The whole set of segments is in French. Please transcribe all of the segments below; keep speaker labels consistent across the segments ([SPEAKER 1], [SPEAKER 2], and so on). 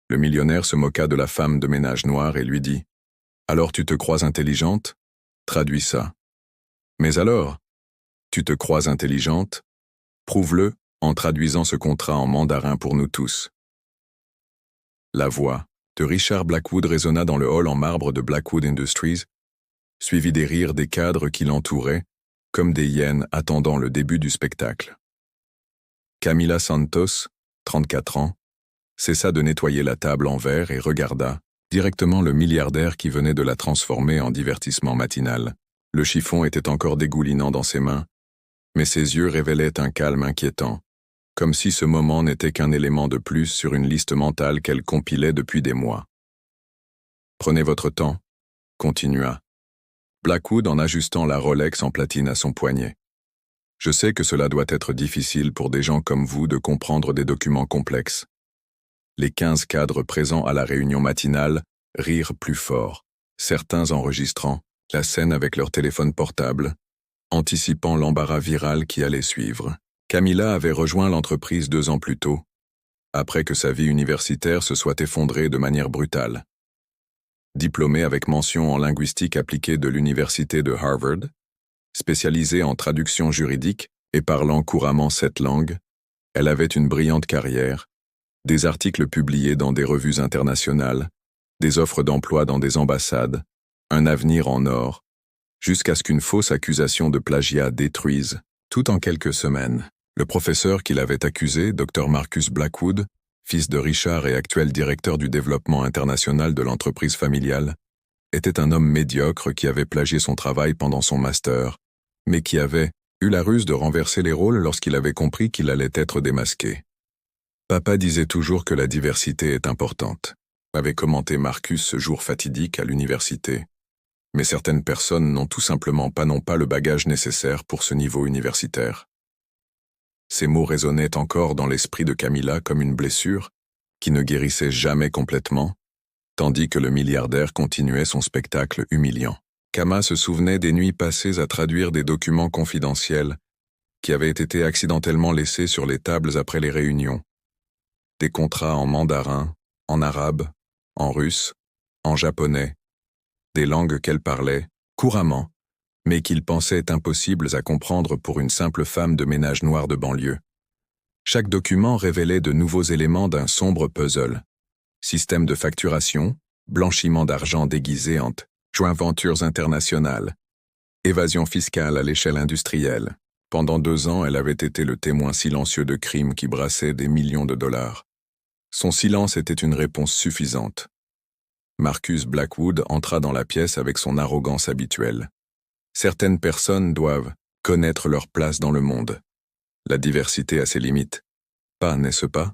[SPEAKER 1] Le millionnaire se moqua de la femme de ménage noire et lui dit « Alors tu te crois intelligente? Traduis ça. »« Mais alors, tu te crois intelligente? Prouve-le en traduisant ce contrat en mandarin pour nous tous. » La voix de Richard Blackwood résonna dans le hall en marbre de Blackwood Industries, suivi des rires des cadres qui l'entouraient, comme des hyènes attendant le début du spectacle. Camila Santos, 34 ans, cessa de nettoyer la table en verre et regarda directement le milliardaire qui venait de la transformer en divertissement matinal. Le chiffon était encore dégoulinant dans ses mains, mais ses yeux révélaient un calme inquiétant, comme si ce moment n'était qu'un élément de plus sur une liste mentale qu'elle compilait depuis des mois. « Prenez votre temps », continua Blackwood en ajustant la Rolex en platine à son poignet. « Je sais que cela doit être difficile pour des gens comme vous de comprendre des documents complexes. » Les 15 cadres présents à la réunion matinale rirent plus fort, certains enregistrant la scène avec leur téléphone portable, anticipant l'embarras viral qui allait suivre. Camila avait rejoint l'entreprise 2 ans plus tôt, après que sa vie universitaire se soit effondrée de manière brutale. Diplômée avec mention en linguistique appliquée de l'université de Harvard, spécialisée en traduction juridique et parlant couramment 7 langues, elle avait une brillante carrière, des articles publiés dans des revues internationales, des offres d'emploi dans des ambassades, un avenir en or, jusqu'à ce qu'une fausse accusation de plagiat détruise, tout en quelques semaines, le professeur qui l'avait accusé, Dr Marcus Blackwood, fils de Richard et actuel directeur du développement international de l'entreprise familiale, était un homme médiocre qui avait plagié son travail pendant son master, mais qui avait eu la ruse de renverser les rôles lorsqu'il avait compris qu'il allait être démasqué. Papa disait toujours que la diversité est importante, avait commenté Marcus ce jour fatidique à l'université, mais certaines personnes n'ont tout simplement pas le bagage nécessaire pour ce niveau universitaire. Ces mots résonnaient encore dans l'esprit de Camila comme une blessure qui ne guérissait jamais complètement, tandis que le milliardaire continuait son spectacle humiliant. Kama se souvenait des nuits passées à traduire des documents confidentiels qui avaient été accidentellement laissés sur les tables après les réunions. Des contrats en mandarin, en arabe, en russe, en japonais, des langues qu'elle parlait couramment, mais qu'il pensait impossibles à comprendre pour une simple femme de ménage noire de banlieue. Chaque document révélait de nouveaux éléments d'un sombre puzzle. Système de facturation, blanchiment d'argent déguisé en joint ventures internationales, évasion fiscale à l'échelle industrielle. Pendant 2 ans, elle avait été le témoin silencieux de crimes qui brassaient des millions de dollars. Son silence était une réponse suffisante. Marcus Blackwood entra dans la pièce avec son arrogance habituelle. Certaines personnes doivent connaître leur place dans le monde. La diversité a ses limites. Pas, n'est-ce pas?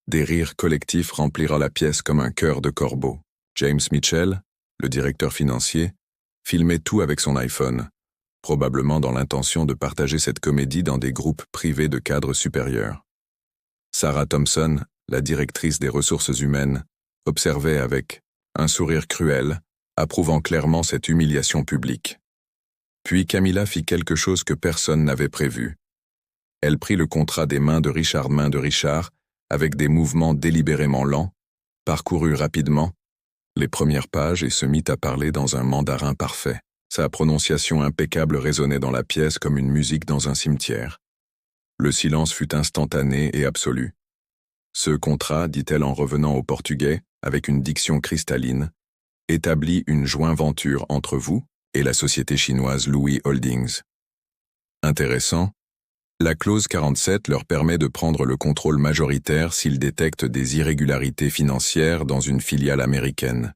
[SPEAKER 1] Des rires collectifs remplirent la pièce comme un chœur de corbeaux. James Mitchell, le directeur financier, filmait tout avec son iPhone, probablement dans l'intention de partager cette comédie dans des groupes privés de cadres supérieurs. Sarah Thompson, la directrice des ressources humaines, observait avec un sourire cruel, approuvant clairement cette humiliation publique. Puis Camila fit quelque chose que personne n'avait prévu. Elle prit le contrat des mains de Richard, avec des mouvements délibérément lents, parcourut rapidement les premières pages et se mit à parler dans un mandarin parfait. Sa prononciation impeccable résonnait dans la pièce comme une musique dans un cimetière. Le silence fut instantané et absolu. Ce contrat, dit-elle en revenant au portugais, avec une diction cristalline, établit une joint-venture entre vous et la société chinoise Louis Holdings. Intéressant, la clause 47 leur permet de prendre le contrôle majoritaire s'ils détectent des irrégularités financières dans une filiale américaine.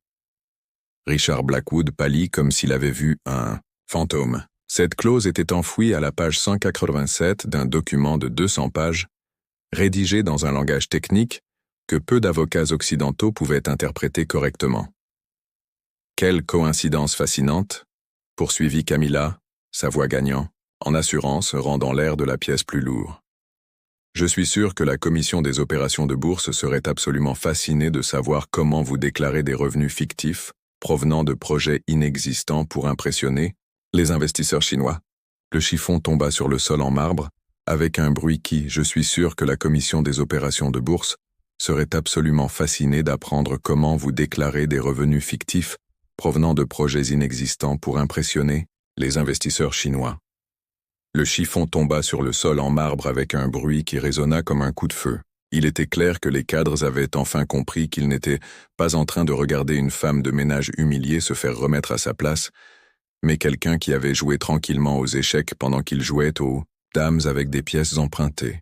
[SPEAKER 1] Richard Blackwood pâlit comme s'il avait vu un fantôme. Cette clause était enfouie à la page 187 d'un document de 200 pages, rédigé dans un langage technique que peu d'avocats occidentaux pouvaient interpréter correctement. Quelle coïncidence fascinante, poursuivit Camila, sa voix gagnant, en assurance rendant l'air de la pièce plus lourd. Je suis sûr que la commission des opérations de bourse serait absolument fascinée de savoir comment vous déclarez des revenus fictifs provenant de projets inexistants pour impressionner les investisseurs chinois. Le chiffon tomba sur le sol en marbre, avec un bruit qui, je suis sûr que la commission des opérations de bourse, serait absolument fasciné d'apprendre comment vous déclarez des revenus fictifs provenant de projets inexistants pour impressionner les investisseurs chinois. Le chiffon tomba sur le sol en marbre avec un bruit qui résonna comme un coup de feu. Il était clair que les cadres avaient enfin compris qu'ils n'étaient pas en train de regarder une femme de ménage humiliée se faire remettre à sa place, mais quelqu'un qui avait joué tranquillement aux échecs pendant qu'il jouait aux dames avec des pièces empruntées.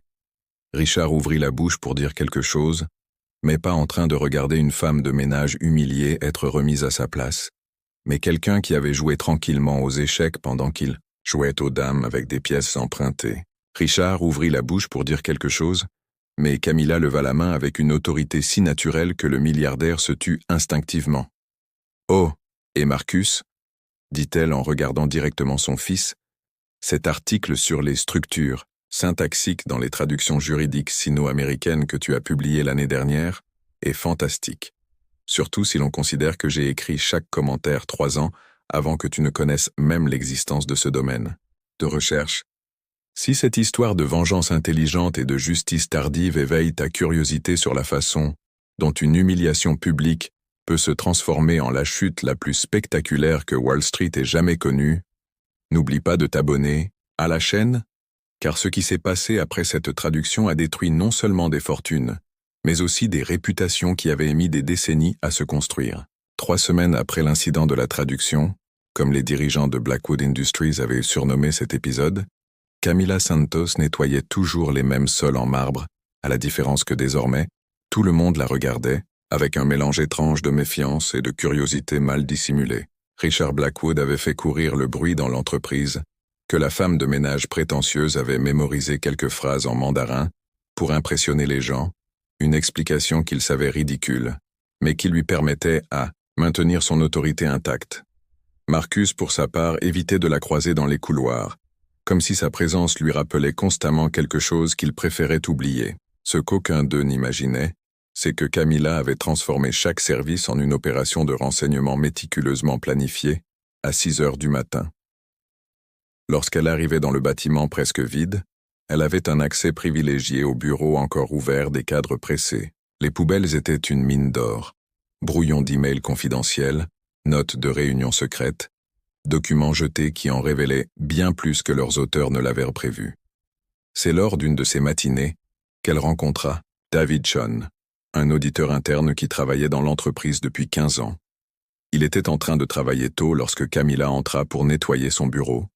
[SPEAKER 1] Richard ouvrit la bouche pour dire quelque chose, mais pas en train de regarder une femme de ménage humiliée être remise à sa place, mais quelqu'un qui avait joué tranquillement aux échecs pendant qu'il jouait aux dames avec des pièces empruntées. Richard ouvrit la bouche pour dire quelque chose, mais Camilla leva la main avec une autorité si naturelle que le milliardaire se tut instinctivement. « Oh, et Marcus ?» dit-elle en regardant directement son fils. « Cet article sur les structures syntaxiques dans les traductions juridiques sino-américaines que tu as publié l'année dernière est fantastique. Surtout si l'on considère que j'ai écrit chaque commentaire 3 ans avant que tu ne connaisses même l'existence de ce domaine de recherche. Si cette histoire de vengeance intelligente et de justice tardive éveille ta curiosité sur la façon dont une humiliation publique peut se transformer en la chute la plus spectaculaire que Wall Street ait jamais connue, n'oublie pas de t'abonner à la chaîne, car ce qui s'est passé après cette traduction a détruit non seulement des fortunes, mais aussi des réputations qui avaient mis des décennies à se construire. 3 semaines après l'incident de la traduction, comme les dirigeants de Blackwood Industries avaient surnommé cet épisode, Camilla Santos nettoyait toujours les mêmes sols en marbre, à la différence que désormais, tout le monde la regardait, avec un mélange étrange de méfiance et de curiosité mal dissimulée. Richard Blackwood avait fait courir le bruit dans l'entreprise que la femme de ménage prétentieuse avait mémorisé quelques phrases en mandarin pour impressionner les gens, une explication qu'il savait ridicule, mais qui lui permettait à maintenir son autorité intacte. Marcus, pour sa part, évitait de la croiser dans les couloirs, comme si sa présence lui rappelait constamment quelque chose qu'il préférait oublier. Ce qu'aucun d'eux n'imaginait, c'est que Camilla avait transformé chaque service en une opération de renseignement méticuleusement planifiée, à 6 heures du matin. Lorsqu'elle arrivait dans le bâtiment presque vide, elle avait un accès privilégié au bureau encore ouvert des cadres pressés. Les poubelles étaient une mine d'or. Brouillons d'emails confidentiels, notes de réunions secrètes, documents jetés qui en révélaient bien plus que leurs auteurs ne l'avaient prévu. C'est lors d'une de ces matinées qu'elle rencontra David Chon, un auditeur interne qui travaillait dans l'entreprise depuis 15 ans. Il était en train de travailler tôt lorsque Camilla entra pour nettoyer son bureau.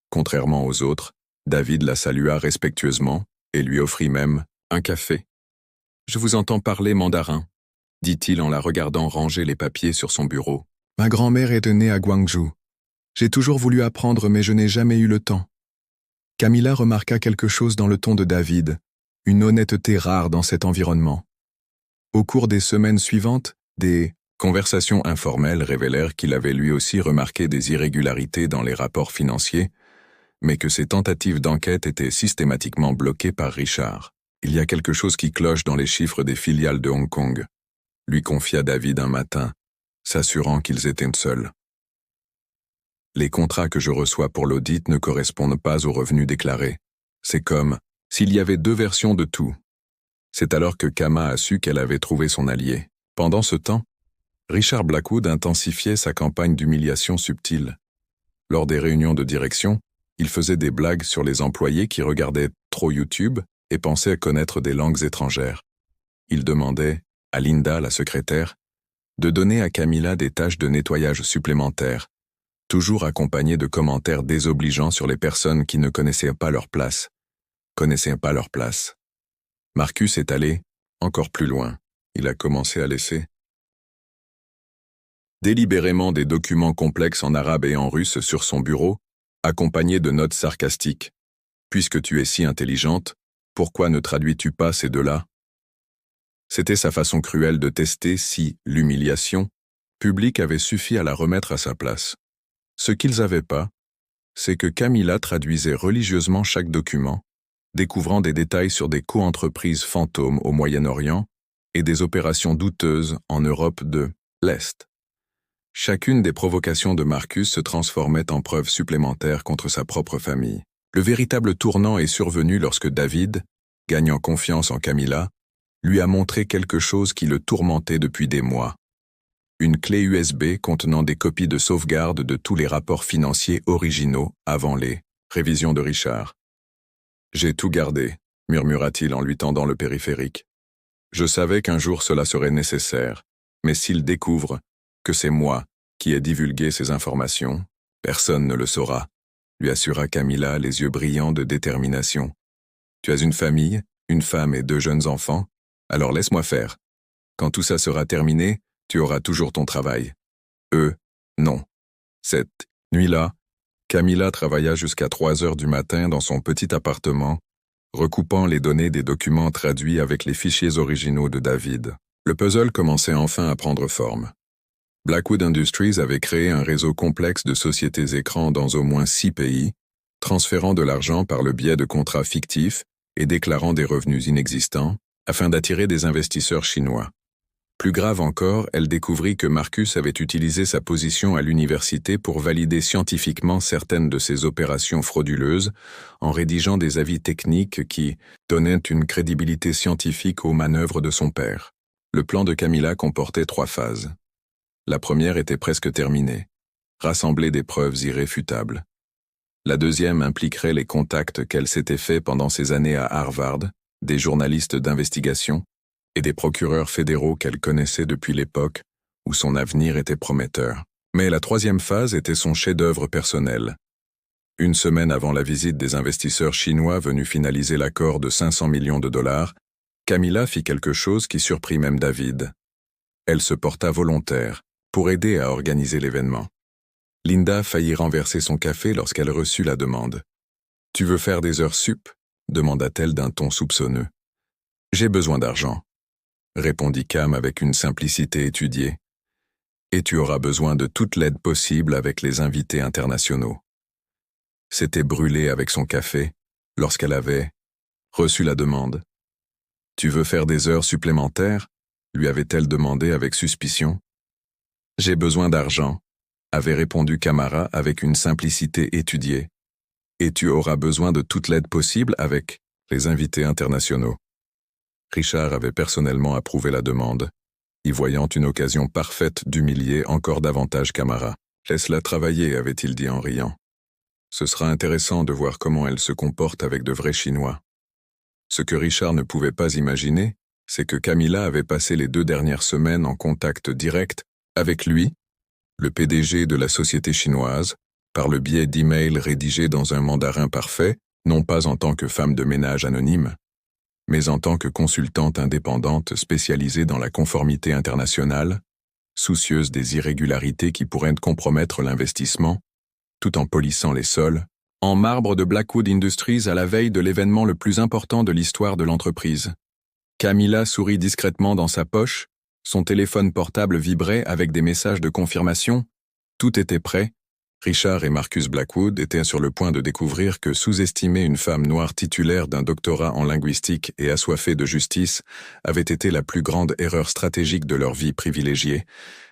[SPEAKER 1] Contrairement aux autres, David la salua respectueusement et lui offrit même un café. « Je vous entends parler mandarin », dit-il en la regardant ranger les papiers sur son bureau. « Ma grand-mère est née à Guangzhou. J'ai toujours voulu apprendre mais je n'ai jamais eu le temps. » Camilla remarqua quelque chose dans le ton de David, une honnêteté rare dans cet environnement. Au cours des semaines suivantes, des conversations informelles révélèrent qu'il avait lui aussi remarqué des irrégularités dans les rapports financiers, mais que ses tentatives d'enquête étaient systématiquement bloquées par Richard. « Il y a quelque chose qui cloche dans les chiffres des filiales de Hong Kong », lui confia David un matin, s'assurant qu'ils étaient seuls. « Les contrats que je reçois pour l'audit ne correspondent pas aux revenus déclarés. C'est comme s'il y avait 2 versions de tout. » C'est alors que Kama a su qu'elle avait trouvé son allié. Pendant ce temps, Richard Blackwood intensifiait sa campagne d'humiliation subtile. Lors des réunions de direction, il faisait des blagues sur les employés qui regardaient trop YouTube et pensaient connaître des langues étrangères. Il demandait à Linda, la secrétaire, de donner à Camilla des tâches de nettoyage supplémentaires, toujours accompagnées de commentaires désobligeants sur les personnes qui ne connaissaient pas leur place. Marcus est allé encore plus loin. Il a commencé à laisser délibérément des documents complexes en arabe et en russe sur son bureau, accompagnés de notes sarcastiques. « Puisque tu es si intelligente, pourquoi ne traduis-tu pas ces 2-là » C'était sa façon cruelle de tester si l'humiliation publique avait suffi à la remettre à sa place. Ce qu'ils n'avaient pas, c'est que Camilla traduisait religieusement chaque document, découvrant des détails sur des co-entreprises fantômes au Moyen-Orient et des opérations douteuses en Europe de l'Est. Chacune des provocations de Marcus se transformait en preuve supplémentaire contre sa propre famille. Le véritable tournant est survenu lorsque David, gagnant confiance en Camilla, lui a montré quelque chose qui le tourmentait depuis des mois. Une clé USB contenant des copies de sauvegarde de tous les rapports financiers originaux avant les révisions de Richard. « J'ai tout gardé », murmura-t-il en lui tendant le périphérique. « Je savais qu'un jour cela serait nécessaire, mais s'il découvre que c'est moi qui ai divulgué ces informations, personne ne le saura, » lui assura Camilla, les yeux brillants de détermination. « Tu as une famille, une femme et 2 jeunes enfants, alors laisse-moi faire. Quand tout ça sera terminé, tu auras toujours ton travail. » Non. Cette nuit-là, Camilla travailla jusqu'à 3 heures du matin dans son petit appartement, recoupant les données des documents traduits avec les fichiers originaux de David. Le puzzle commençait enfin à prendre forme. Blackwood Industries avait créé un réseau complexe de sociétés écrans dans au moins 6 pays, transférant de l'argent par le biais de contrats fictifs et déclarant des revenus inexistants, afin d'attirer des investisseurs chinois. Plus grave encore, elle découvrit que Marcus avait utilisé sa position à l'université pour valider scientifiquement certaines de ses opérations frauduleuses, en rédigeant des avis techniques qui donnaient une crédibilité scientifique aux manœuvres de son père. Le plan de Camilla comportait 3 phases. La première était presque terminée, rassembler des preuves irréfutables. La deuxième impliquerait les contacts qu'elle s'était faits pendant ses années à Harvard, des journalistes d'investigation et des procureurs fédéraux qu'elle connaissait depuis l'époque où son avenir était prometteur. Mais la troisième phase était son chef-d'œuvre personnel. Une semaine avant la visite des investisseurs chinois venus finaliser l'accord de 500 millions de dollars, Camilla fit quelque chose qui surprit même David. Elle se porta volontaire pour aider à organiser l'événement. Linda faillit renverser son café lorsqu'elle reçut la demande. « Tu veux faire des heures sup ?» demanda-t-elle d'un ton soupçonneux. « J'ai besoin d'argent, » répondit Cam avec une simplicité étudiée. « Et tu auras besoin de toute l'aide possible avec les invités internationaux. » S'était brûlée avec son café lorsqu'elle avait reçu la demande. « Tu veux faire des heures supplémentaires ?» lui avait-elle demandé avec suspicion. « J'ai besoin d'argent, » avait répondu Camara avec une simplicité étudiée. « Et tu auras besoin de toute l'aide possible avec les invités internationaux. » Richard avait personnellement approuvé la demande, y voyant une occasion parfaite d'humilier encore davantage Camara. « Laisse-la travailler, » avait-il dit en riant. « Ce sera intéressant de voir comment elle se comporte avec de vrais Chinois. » Ce que Richard ne pouvait pas imaginer, c'est que Camilla avait passé les 2 dernières semaines en contact direct avec lui, le PDG de la société chinoise, par le biais d'emails rédigés dans un mandarin parfait, non pas en tant que femme de ménage anonyme, mais en tant que consultante indépendante spécialisée dans la conformité internationale, soucieuse des irrégularités qui pourraient compromettre l'investissement, tout en polissant les sols, en marbre de Blackwood Industries à la veille de l'événement le plus important de l'histoire de l'entreprise. Camilla sourit discrètement dans sa poche, son téléphone portable vibrait avec des messages de confirmation. Tout était prêt. Richard et Marcus Blackwood étaient sur le point de découvrir que sous-estimer une femme noire titulaire d'un doctorat en linguistique et assoiffée de justice avait été la plus grande erreur stratégique de leur vie privilégiée.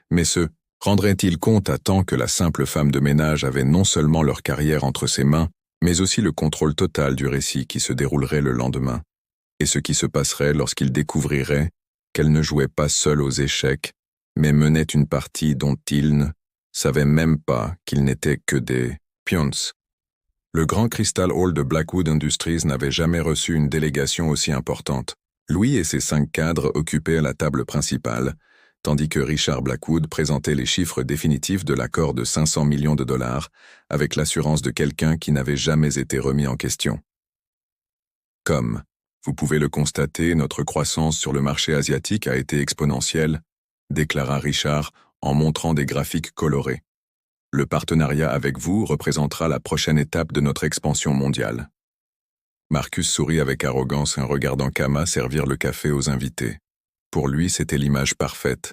[SPEAKER 1] Mais se rendraient-ils compte à temps que la simple femme de ménage avait non seulement leur carrière entre ses mains, mais aussi le contrôle total du récit qui se déroulerait le lendemain, et ce qui se passerait lorsqu'ils découvriraient qu'elle ne jouait pas seule aux échecs, mais menait une partie dont ils ne savaient même pas qu'ils n'étaient que des pions. Le grand Crystal Hall de Blackwood Industries n'avait jamais reçu une délégation aussi importante. Louis et ses 5 cadres occupaient la table principale, tandis que Richard Blackwood présentait les chiffres définitifs de l'accord de 500 millions de dollars, avec l'assurance de quelqu'un qui n'avait jamais été remis en question. Comme vous pouvez le constater, notre croissance sur le marché asiatique a été exponentielle, déclara Richard en montrant des graphiques colorés. Le partenariat avec vous représentera la prochaine étape de notre expansion mondiale. Marcus sourit avec arrogance en regardant Kama servir le café aux invités. Pour lui, c'était l'image parfaite,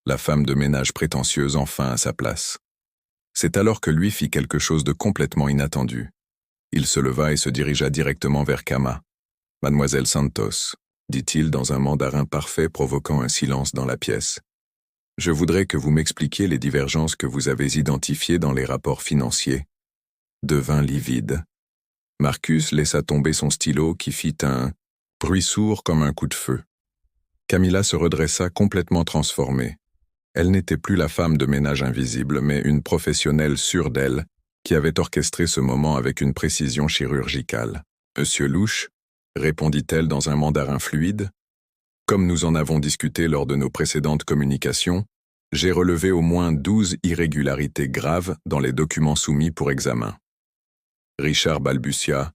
[SPEAKER 1] la femme de ménage prétentieuse enfin à sa place. C'est alors que lui fit quelque chose de complètement inattendu. Il se leva et se dirigea directement vers Kama. « Mademoiselle Santos », dit-il dans un mandarin parfait provoquant un silence dans la pièce. « Je voudrais que vous m'expliquiez les divergences que vous avez identifiées dans les rapports financiers. » Devint livide. Marcus laissa tomber son stylo qui fit un bruit sourd comme un coup de feu. Camilla se redressa complètement transformée. Elle n'était plus la femme de ménage invisible, mais une professionnelle sûre d'elle, qui avait orchestré ce moment avec une précision chirurgicale. « Monsieur Louche » répondit-elle dans un mandarin fluide. « Comme nous en avons discuté lors de nos précédentes communications, j'ai relevé au moins 12 irrégularités graves dans les documents soumis pour examen. » Richard balbutia.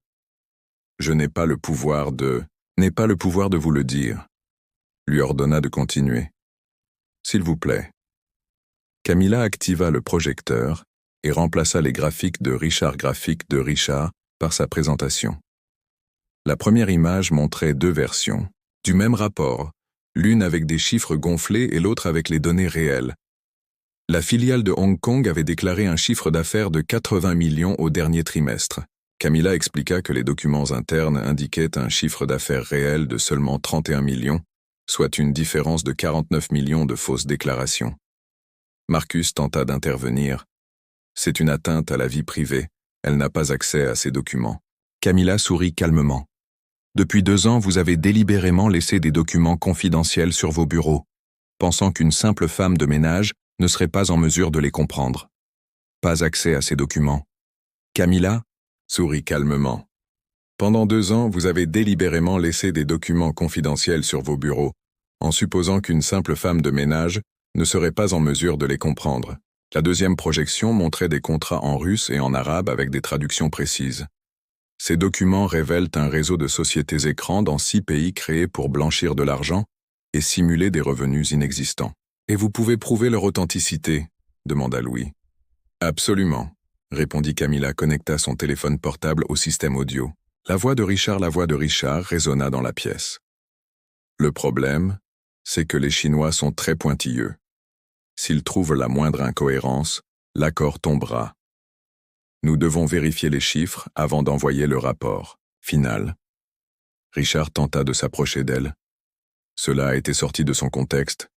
[SPEAKER 1] « Je n'ai pas le pouvoir de vous le dire. » Lui ordonna de continuer. « S'il vous plaît. » Camilla activa le projecteur et remplaça les graphiques de Richard par sa présentation. La première image montrait deux versions, du même rapport, l'une avec des chiffres gonflés et l'autre avec les données réelles. La filiale de Hong Kong avait déclaré un chiffre d'affaires de 80 millions au dernier trimestre. Camilla expliqua que les documents internes indiquaient un chiffre d'affaires réel de seulement 31 millions, soit une différence de 49 millions de fausses déclarations. Marcus tenta d'intervenir. « C'est une atteinte à la vie privée, elle n'a pas accès à ces documents. » Camilla sourit calmement. « Depuis 2 ans, vous avez délibérément laissé des documents confidentiels sur vos bureaux, pensant qu'une simple femme de ménage ne serait pas en mesure de les comprendre. Pas accès à ces documents. » Camilla sourit calmement. « Pendant 2 ans, vous avez délibérément laissé des documents confidentiels sur vos bureaux, en supposant qu'une simple femme de ménage ne serait pas en mesure de les comprendre. » La deuxième projection montrait des contrats en russe et en arabe avec des traductions précises. Ces documents révèlent un réseau de sociétés écrans dans 6 pays créés pour blanchir de l'argent et simuler des revenus inexistants. « Et vous pouvez prouver leur authenticité ?» demanda Louis. « Absolument », répondit Camilla, connecta son téléphone portable au système audio. La voix de Richard résonna dans la pièce. « Le problème, c'est que les Chinois sont très pointilleux. S'ils trouvent la moindre incohérence, l'accord tombera. Nous devons vérifier les chiffres avant d'envoyer le rapport final. » Richard tenta de s'approcher d'elle. Cela a été sorti de son contexte.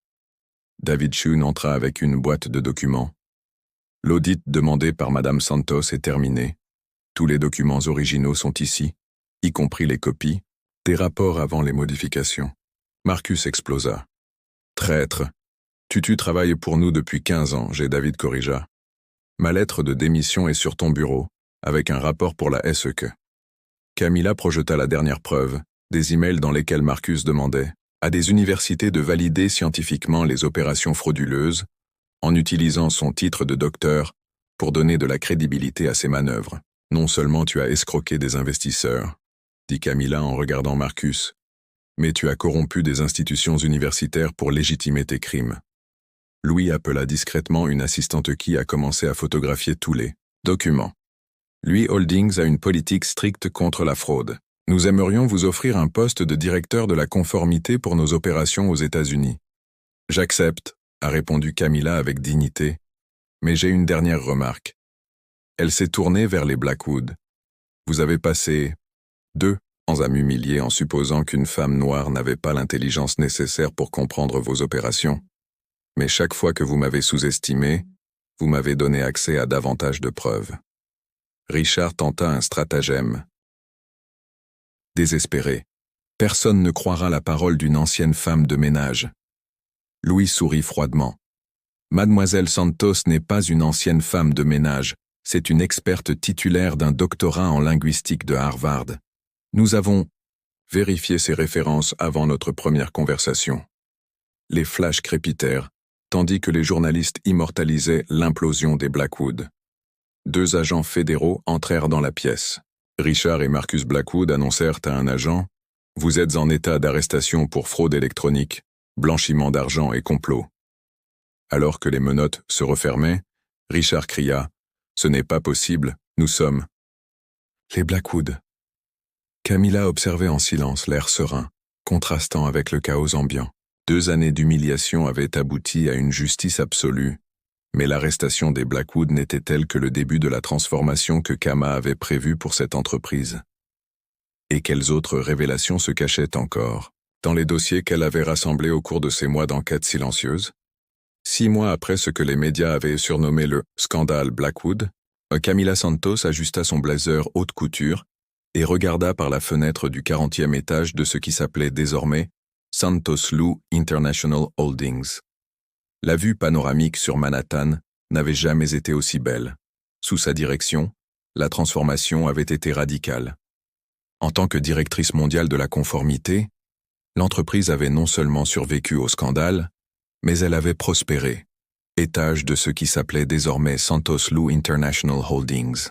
[SPEAKER 1] David Chun entra avec une boîte de documents. L'audit demandé par Madame Santos est terminé. Tous les documents originaux sont ici, y compris les copies, des rapports avant les modifications. Marcus explosa. « Traître! Tu travailles pour nous depuis 15 ans, j'ai David corrigea. Ma lettre de démission est sur ton bureau, avec un rapport pour la SEC. » Camilla projeta la dernière preuve, des emails dans lesquels Marcus demandait à des universités de valider scientifiquement les opérations frauduleuses, en utilisant son titre de docteur pour donner de la crédibilité à ses manœuvres. « Non seulement tu as escroqué des investisseurs, » dit Camilla en regardant Marcus, « mais tu as corrompu des institutions universitaires pour légitimer tes crimes. » Louis appela discrètement une assistante qui a commencé à photographier tous les documents. « Louis Holdings a une politique stricte contre la fraude. Nous aimerions vous offrir un poste de directeur de la conformité pour nos opérations aux États-Unis. »« J'accepte, » a répondu Camilla avec dignité, « mais j'ai une dernière remarque. » Elle s'est tournée vers les Blackwood. « Vous avez passé 2 ans à m'humilier en supposant qu'une femme noire n'avait pas l'intelligence nécessaire pour comprendre vos opérations. Mais chaque fois que vous m'avez sous-estimé, vous m'avez donné accès à davantage de preuves. » Richard tenta un stratagème. Désespéré, personne ne croira la parole d'une ancienne femme de ménage. Louis sourit froidement. Mademoiselle Santos n'est pas une ancienne femme de ménage, c'est une experte titulaire d'un doctorat en linguistique de Harvard. Nous avons vérifié ces références avant notre première conversation. Les flashs crépitèrent, tandis que les journalistes immortalisaient l'implosion des Blackwood. 2 agents fédéraux entrèrent dans la pièce. Richard et Marcus Blackwood annoncèrent à un agent « Vous êtes en état d'arrestation pour fraude électronique, blanchiment d'argent et complot. » Alors que les menottes se refermaient, Richard cria « Ce n'est pas possible, nous sommes... » Les Blackwood. Camilla observait en silence l'air serein, contrastant avec le chaos ambiant. 2 années d'humiliation avaient abouti à une justice absolue, mais l'arrestation des Blackwood n'était-elle que le début de la transformation que Kama avait prévue pour cette entreprise. Et quelles autres révélations se cachaient encore dans les dossiers qu'elle avait rassemblés au cours de ces mois d'enquête silencieuse? 6 mois après ce que les médias avaient surnommé le « scandale Blackwood », Camilla Santos ajusta son blazer haute couture et regarda par la fenêtre du 40e étage de ce qui s'appelait désormais Santos Lou International Holdings. La vue panoramique sur Manhattan n'avait jamais été aussi belle. Sous sa direction, la transformation avait été radicale. En tant que directrice mondiale de la conformité, l'entreprise avait non seulement survécu au scandale, mais elle avait prospéré, étage de ce qui s'appelait désormais Santos Lou International Holdings.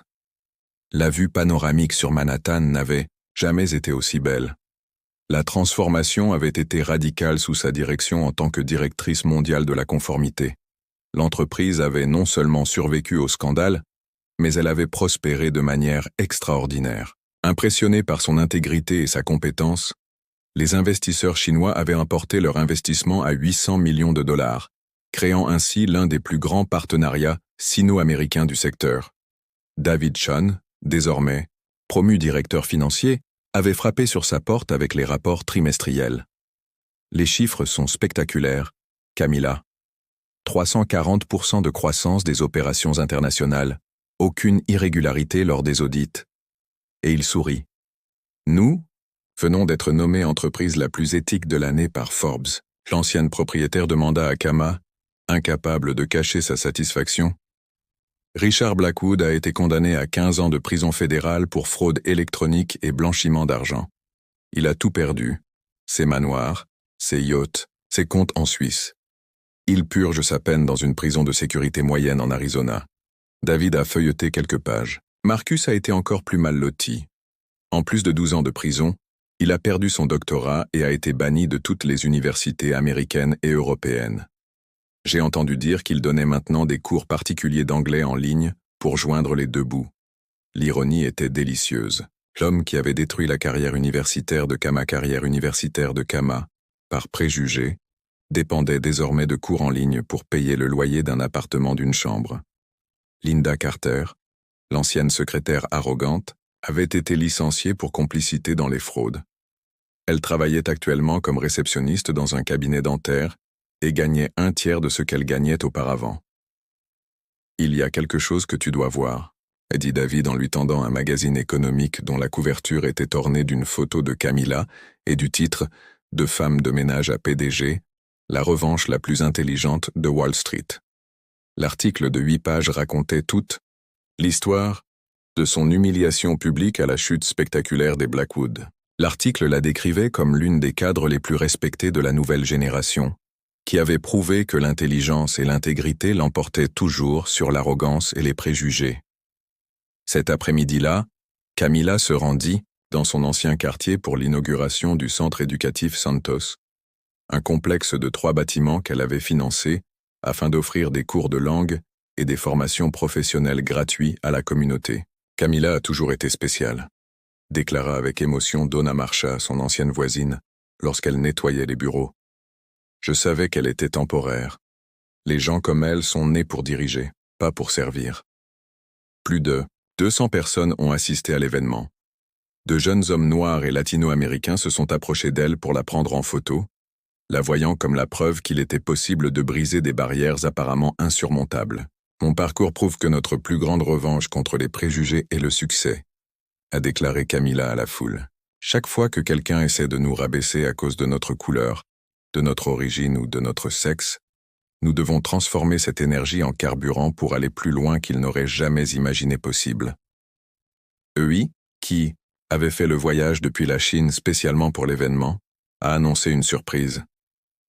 [SPEAKER 1] La vue panoramique sur Manhattan n'avait jamais été aussi belle. La transformation avait été radicale sous sa direction en tant que directrice mondiale de la conformité. L'entreprise avait non seulement survécu au scandale, mais elle avait prospéré de manière extraordinaire. Impressionnés par son intégrité et sa compétence, les investisseurs chinois avaient importé leur investissement à 800 millions de dollars, créant ainsi l'un des plus grands partenariats sino-américains du secteur. David Chun, désormais promu directeur financier, avait frappé sur sa porte avec les rapports trimestriels. Les chiffres sont spectaculaires, Camilla. 340% de croissance des opérations internationales, aucune irrégularité lors des audits. Et il sourit. Nous venons d'être nommés entreprise la plus éthique de l'année par Forbes. L'ancienne propriétaire demanda à Kama, incapable de cacher sa satisfaction. Richard Blackwood a été condamné à 15 ans de prison fédérale pour fraude électronique et blanchiment d'argent. Il a tout perdu, ses manoirs, ses yachts, ses comptes en Suisse. Il purge sa peine dans une prison de sécurité moyenne en Arizona. David a feuilleté quelques pages. Marcus a été encore plus mal loti. En plus de 12 ans de prison, il a perdu son doctorat et a été banni de toutes les universités américaines et européennes. J'ai entendu dire qu'il donnait maintenant des cours particuliers d'anglais en ligne pour joindre les deux bouts. L'ironie était délicieuse. L'homme qui avait détruit la carrière universitaire de Kama, par préjugés, dépendait désormais de cours en ligne pour payer le loyer d'un appartement d'une chambre. Linda Carter, l'ancienne secrétaire arrogante, avait été licenciée pour complicité dans les fraudes. Elle travaillait actuellement comme réceptionniste dans un cabinet dentaire et gagnait 1/3 de ce qu'elle gagnait auparavant. « Il y a quelque chose que tu dois voir », dit David en lui tendant un magazine économique dont la couverture était ornée d'une photo de Camilla et du titre « De femme de ménage à PDG, la revanche la plus intelligente de Wall Street ». L'article de 8 pages racontait toute l'histoire de son humiliation publique à la chute spectaculaire des Blackwood. L'article la décrivait comme l'une des cadres les plus respectés de la nouvelle génération, qui avait prouvé que l'intelligence et l'intégrité l'emportaient toujours sur l'arrogance et les préjugés. Cet après-midi-là, Camilla se rendit dans son ancien quartier pour l'inauguration du centre éducatif Santos, un complexe de 3 bâtiments qu'elle avait financé afin d'offrir des cours de langue et des formations professionnelles gratuits à la communauté. Camilla a toujours été spéciale, déclara avec émotion Donna Marcha, son ancienne voisine, lorsqu'elle nettoyait les bureaux. Je savais qu'elle était temporaire. Les gens comme elle sont nés pour diriger, pas pour servir. Plus de 200 personnes ont assisté à l'événement. De jeunes hommes noirs et latino-américains se sont approchés d'elle pour la prendre en photo, la voyant comme la preuve qu'il était possible de briser des barrières apparemment insurmontables. Mon parcours prouve que notre plus grande revanche contre les préjugés est le succès, a déclaré Camilla à la foule. Chaque fois que quelqu'un essaie de nous rabaisser à cause de notre couleur, de notre origine ou de notre sexe, nous devons transformer cette énergie en carburant pour aller plus loin qu'il n'aurait jamais imaginé possible. EI, qui avait fait le voyage depuis la Chine spécialement pour l'événement, a annoncé une surprise.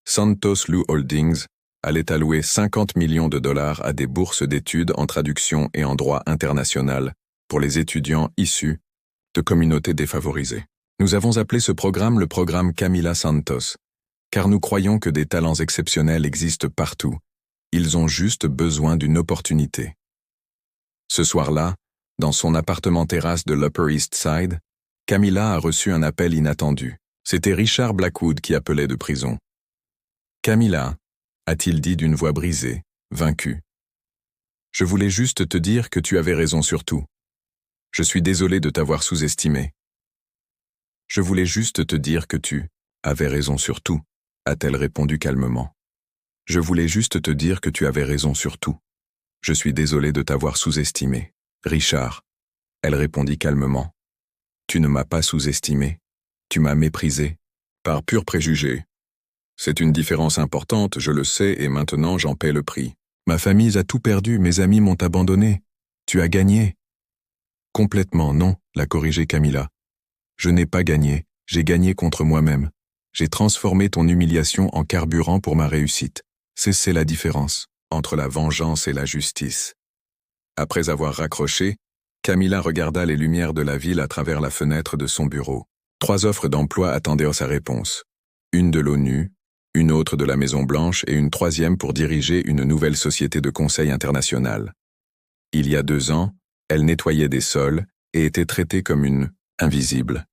[SPEAKER 1] Santos Lou Holdings allait allouer 50 millions de dollars à des bourses d'études en traduction et en droit international pour les étudiants issus de communautés défavorisées. Nous avons appelé ce programme le programme Camilla Santos, car nous croyons que des talents exceptionnels existent partout. Ils ont juste besoin d'une opportunité. Ce soir-là, dans son appartement terrasse de l'Upper East Side, Camilla a reçu un appel inattendu. C'était Richard Blackwood qui appelait de prison. « Camilla », a-t-il dit d'une voix brisée, vaincue. « Je voulais juste te dire que tu avais raison sur tout. Je suis désolé de t'avoir sous-estimé. »« Je voulais juste te dire que tu avais raison sur tout, » a-t-elle répondu calmement. « Je voulais juste te dire que tu avais raison sur tout. Je suis désolé de t'avoir sous-estimé. »« Richard, » elle répondit calmement. « Tu ne m'as pas sous-estimé. Tu m'as méprisé. Par pur préjugé, C'est une différence importante, je le sais, et maintenant j'en paie le prix. Ma famille a tout perdu, mes amis m'ont abandonné. Tu as gagné. Complètement non, l'a corrigé Camilla. Je n'ai pas gagné, j'ai gagné contre moi-même. J'ai transformé ton humiliation en carburant pour ma réussite. C'est la différence entre la vengeance et la justice. Après avoir raccroché, Camilla regarda les lumières de la ville à travers la fenêtre de son bureau. 3 offres d'emploi attendaient sa réponse. Une de l'ONU, une autre de la Maison-Blanche et une 3e pour diriger une nouvelle société de conseil international. Il y a 2 ans, elle nettoyait des sols et était traitée comme une invisible.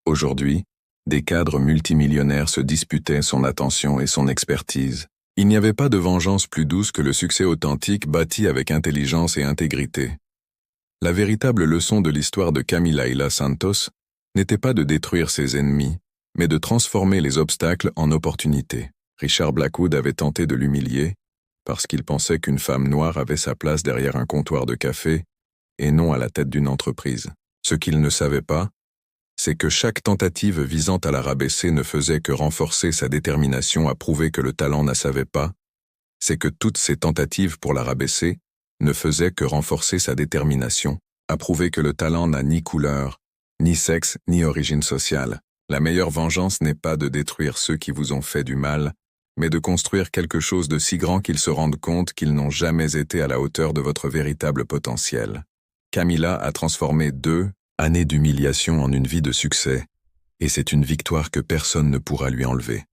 [SPEAKER 1] Aujourd'hui, des cadres multimillionnaires se disputaient son attention et son expertise. Il n'y avait pas de vengeance plus douce que le succès authentique bâti avec intelligence et intégrité. La véritable leçon de l'histoire de Camila Santos n'était pas de détruire ses ennemis, mais de transformer les obstacles en opportunités. Richard Blackwood avait tenté de l'humilier, parce qu'il pensait qu'une femme noire avait sa place derrière un comptoir de café, et non à la tête d'une entreprise. Ce qu'il ne savait pas, c'est que chaque tentative visant à la rabaisser ne faisait que renforcer sa détermination à prouver que le talent ne savait pas, c'est que toutes ces tentatives pour la rabaisser ne faisaient que renforcer sa détermination à prouver que le talent n'a ni couleur, ni sexe, ni origine sociale. La meilleure vengeance n'est pas de détruire ceux qui vous ont fait du mal, mais de construire quelque chose de si grand qu'ils se rendent compte qu'ils n'ont jamais été à la hauteur de votre véritable potentiel. Camilla a transformé 2 années d'humiliation en une vie de succès, et c'est une victoire que personne ne pourra lui enlever.